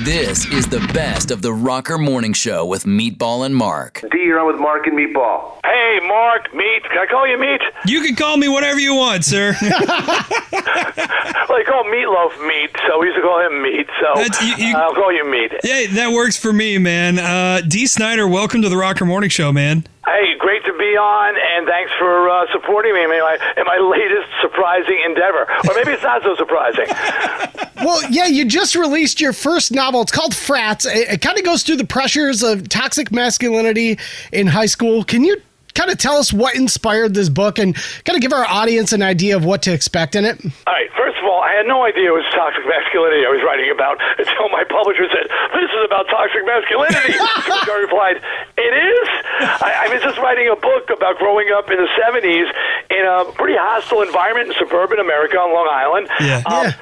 This is the best of the Rocker Morning Show with Meatball and Mark. Dee, you're on with Mark and Meatball. Hey, Mark, Meat. Can I call you Meat? You can call me whatever you want, sir. Well, they call Meatloaf Meat, so we used to call him Meat, so I'll call you Meat. Yeah, that works for me, man. Dee Snider, welcome to the Rocker Morning Show, man. Hey, great to be on, and thanks for supporting me in my latest surprising endeavor. Or maybe it's not so surprising. Well, yeah, you just released your first novel. It's called Frats. It kind of goes through the pressures of toxic masculinity in high school. Can you kind of tell us what inspired this book and kind of give our audience an idea of what to expect in it? All right, first of all, I had no idea it was toxic masculinity I was writing about until my publisher said, "This is about toxic masculinity." So I replied, "It is?" I was just writing a book about growing up in the 70s in a pretty hostile environment in suburban America on Long Island,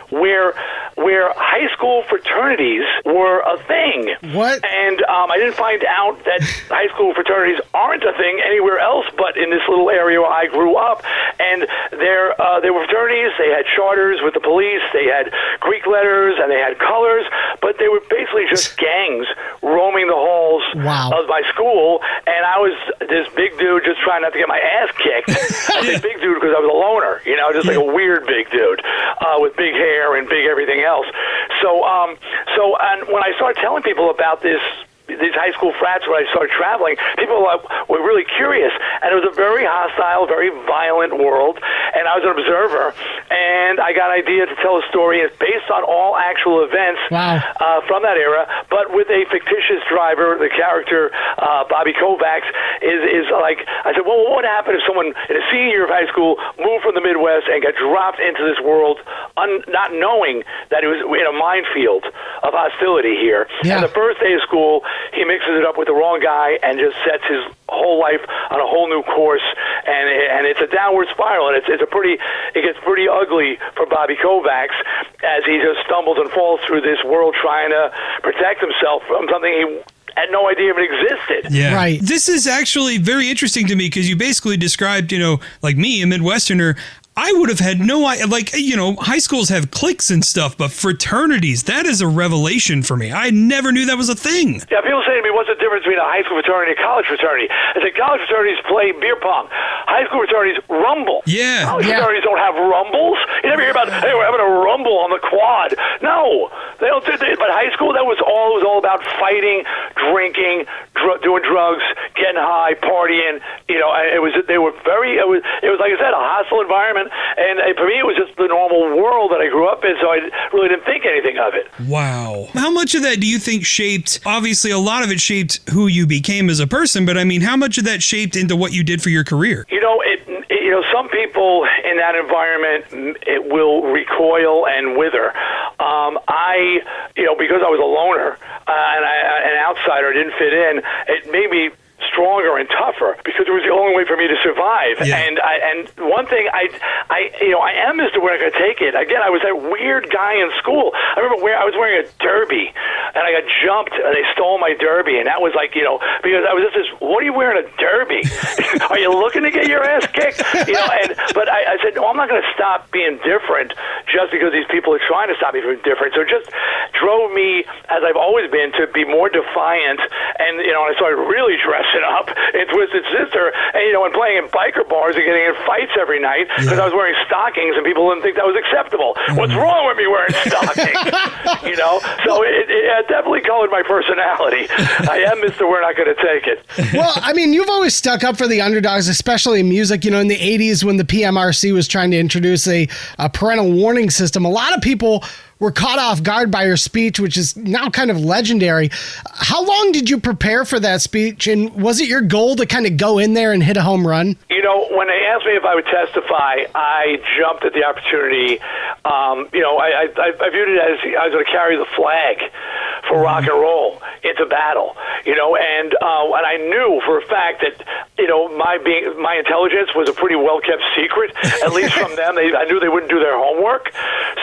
where high school fraternities were a thing. What? And I didn't find out that high school fraternities aren't a thing anywhere else but in this little area where I grew up. And there were fraternities, they had charters with the police, they had Greek letters, and they had colors, but they were basically just gangs roaming the halls of my school, and I was this big dude just trying not to get my ass kicked. I say big dude because I was a loner, just like a weird big dude with big hair and big everything else. So and when I started telling people about these high school frats when I started traveling, people were really curious. And it was a very hostile, very violent world. And I was an observer. And I got an idea to tell a story. It's based on all actual events from that era, but with a fictitious driver. The character, Bobby Kovacs, is like, I said, well, what would happen if someone in a senior year of high school moved from the Midwest and got dropped into this world not knowing that it was in a minefield of hostility here. And the first day of school, he mixes it up with the wrong guy and just sets his whole life on a whole new course, and it's a downward spiral, and it gets pretty ugly for Bobby Kovacs as he just stumbles and falls through this world trying to protect himself from something he had no idea even existed. Yeah. Right. This is actually very interesting to me because you basically described, like me, a Midwesterner, I would have had no idea, high schools have cliques and stuff, but fraternities, that is a revelation for me. I never knew that was a thing. Yeah, people say to me, what's the difference between a high school fraternity and a college fraternity? I say, college fraternities play beer pong. High school fraternities rumble. Yeah. College fraternities don't have rumbles. You never hear about, hey, we're having a rumble on the quad. No, they don't do that. But high school, it was all about fighting, drinking, doing drugs, getting high, partying. It was like I said, a hostile environment. And for me, it was just the normal world that I grew up in, so I really didn't think anything of it. Wow. How much of that do you think shaped, obviously a lot of it shaped who you became as a person, but I mean, how much of that shaped into what you did for your career? Some people in that environment, it will recoil and wither. Because I was a loner and an outsider, didn't fit in, it made me stronger and tougher because it was the only way for me to survive. Yeah. And one thing I am Mr. We're not going to take it. Again, I was that weird guy in school. I remember I was wearing a derby and I got jumped and they stole my derby, and that was like, because I was just this, what are you wearing a derby? Are you looking to get your ass kicked? But I said, no, I'm not going to stop being different just because these people are trying to stop me from being different. So it just drove me, as I've always been, to be more defiant. And I started really dressing up in Twisted Sister, and playing in biker bars and getting in fights every night because I was wearing stockings and people didn't think that was acceptable. What's wrong with me wearing stockings? So it definitely colored my personality. I am Mr. We're not going to take it. Well, I mean, you've always stuck up for the underdogs, especially in music. In the 80s when the PMRC was trying to introduce a parental warning system, a lot of people were caught off guard by your speech, which is now kind of legendary. How long did you prepare for that speech, and was it your goal to kind of go in there and hit a home run? When they asked me if I would testify, I jumped at the opportunity. I viewed it as I was going to carry the flag for rock and roll into battle, and I knew for a fact that, my intelligence was a pretty well-kept secret, at least from them. I knew they wouldn't do their homework.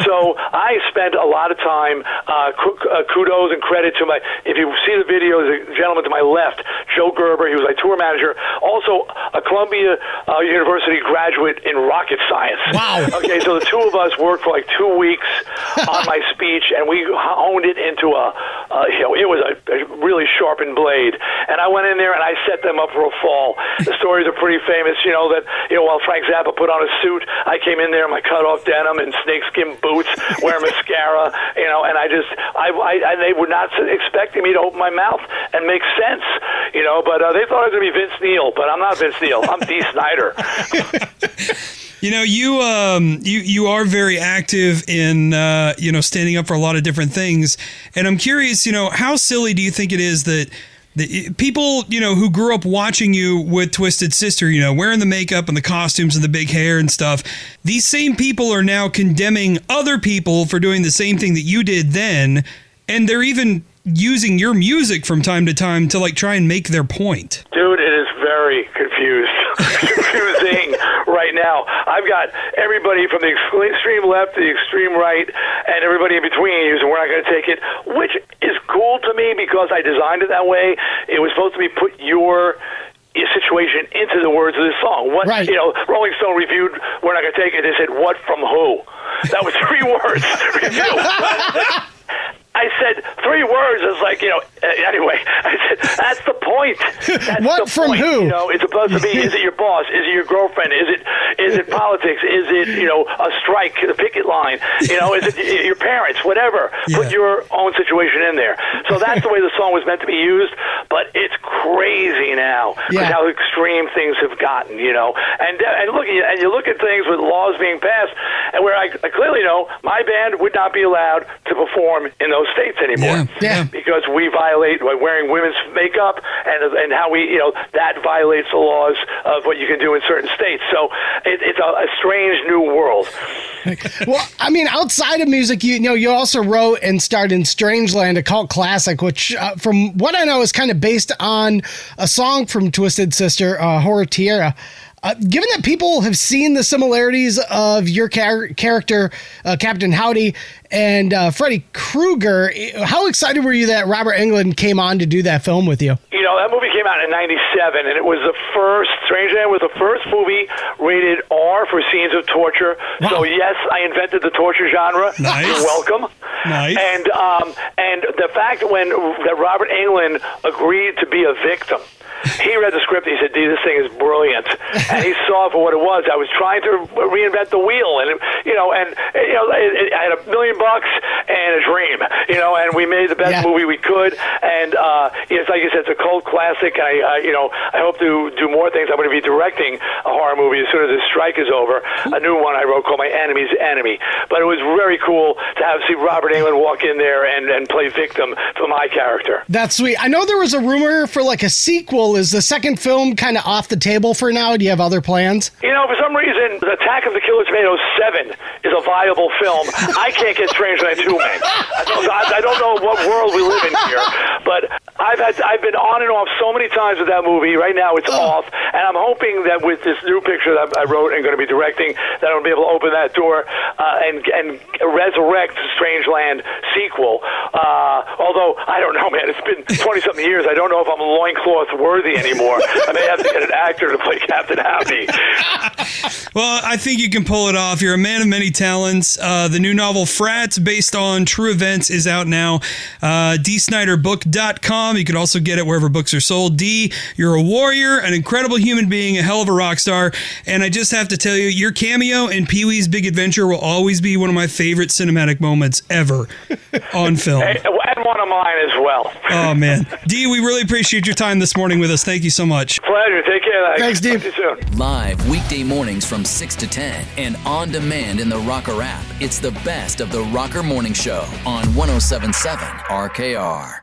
So I spent a lot of time, kudos and credit to if you see the video, the gentleman to my left, Joe Gerber, he was my tour manager, also a Columbia University graduate in rocket science. Wow. Okay, so the two of us worked for like 2 weeks on my speech, and we honed it into a it was a really sharpened blade. And I went in there and I set them up for a fall. The stories are pretty famous, while Frank Zappa put on a suit, I came in there in my cut-off denim and snakeskin boots, wearing mascara, and they were not expecting me to open my mouth and make sense, but they thought I was going to be Vince Neil, but I'm not Vince Neil. I'm Dee Snider. You are very active in standing up for a lot of different things, and I'm curious, how silly do you think it is that the people who grew up watching you with Twisted Sister, wearing the makeup and the costumes and the big hair and stuff, these same people are now condemning other people for doing the same thing that you did then, and they're even using your music from time to time to try and make their point. Dude, it is very confusing right now. I've got everybody from the extreme left to the extreme right and everybody in between using "We're Not Going to Take It," which is cool to me because I designed it that way. It was supposed to be put your situation into the words of this song. Right. Rolling Stone reviewed "We're Not Going to Take It." They said, "What from who?" That was 3 words. Review. I said 3 words. It's anyway, I said, that's the point. That's what the from point. who? It's supposed to be, is it your boss? Is it your girlfriend? Is it politics? Is it, a strike, the picket line? Is it your parents? Whatever. Yeah. Put your own situation in there. So that's the way the song was meant to be used, but it's crazy now with how extreme things have gotten, And you look at things with laws being passed, and where I clearly know my band would not be allowed to perform in those states anymore. Yeah. Because we violate by wearing women's makeup and how we, that violates the laws of what you can do in certain states. So it's a strange new world. Well, I mean, outside of music, you also wrote and starred in Strangeland, a cult classic, which, from what I know, is kind of based on a song from Twisted Sister, Horror Tierra. Given that people have seen the similarities of your character, Captain Howdy, and Freddy Krueger, how excited were you that Robert Englund came on to do that film with you? That movie came out in '97, and it was Strangeland was the first movie rated R for scenes of torture. Wow. So yes, I invented the torture genre. Nice. You're welcome. Nice. And the fact that Robert Englund agreed to be a victim. He read the script. He said, "Dee, this thing is brilliant," and he saw it for what it was. I was trying to reinvent the wheel, and I had $1 million and a dream, and we made the best movie we could. And it's like you said, it's a cult classic. I hope to do more things. I'm going to be directing a horror movie as soon as this strike is over. A new one I wrote called My Enemy's Enemy. But it was very cool to see Robert Englund walk in there and play victim to my character. That's sweet. I know there was a rumor for a sequel. Is the second film kind of off the table for now? Do you have other plans? For some reason, The Attack of the Killer Tomatoes 7 is a viable film. I can't get Strangeland 2 made. I don't know what world we live in here, but I've been on and off so many times with that movie. Right now it's off, and I'm hoping that with this new picture that I wrote and going to be directing, that I'll be able to open that door and resurrect Strangeland sequel. Although, I don't know, man. It's been 20-something years. I don't know if I'm loincloth worthy anymore. I may have to get an actor to play Captain Howdy. Well, I think you can pull it off. You're a man of many talents. The new novel, Frats, based on true events, is out now. DeeSniderBook.com. You can also get it wherever books are sold. Dee, you're a warrior, an incredible human being, a hell of a rock star. And I just have to tell you, your cameo in Pee-wee's Big Adventure will always be one of my favorite cinematic moments ever on film. And one of mine as well. Oh, man. Dee, we really appreciate your time this morning with us. Thank you so much. Pleasure. Take care. Thanks, Dee. Talk to you soon. Live weekday mornings from 6 to 10 and on demand in the Rocker app. It's the best of the Rocker Morning Show on 107.7 RKR.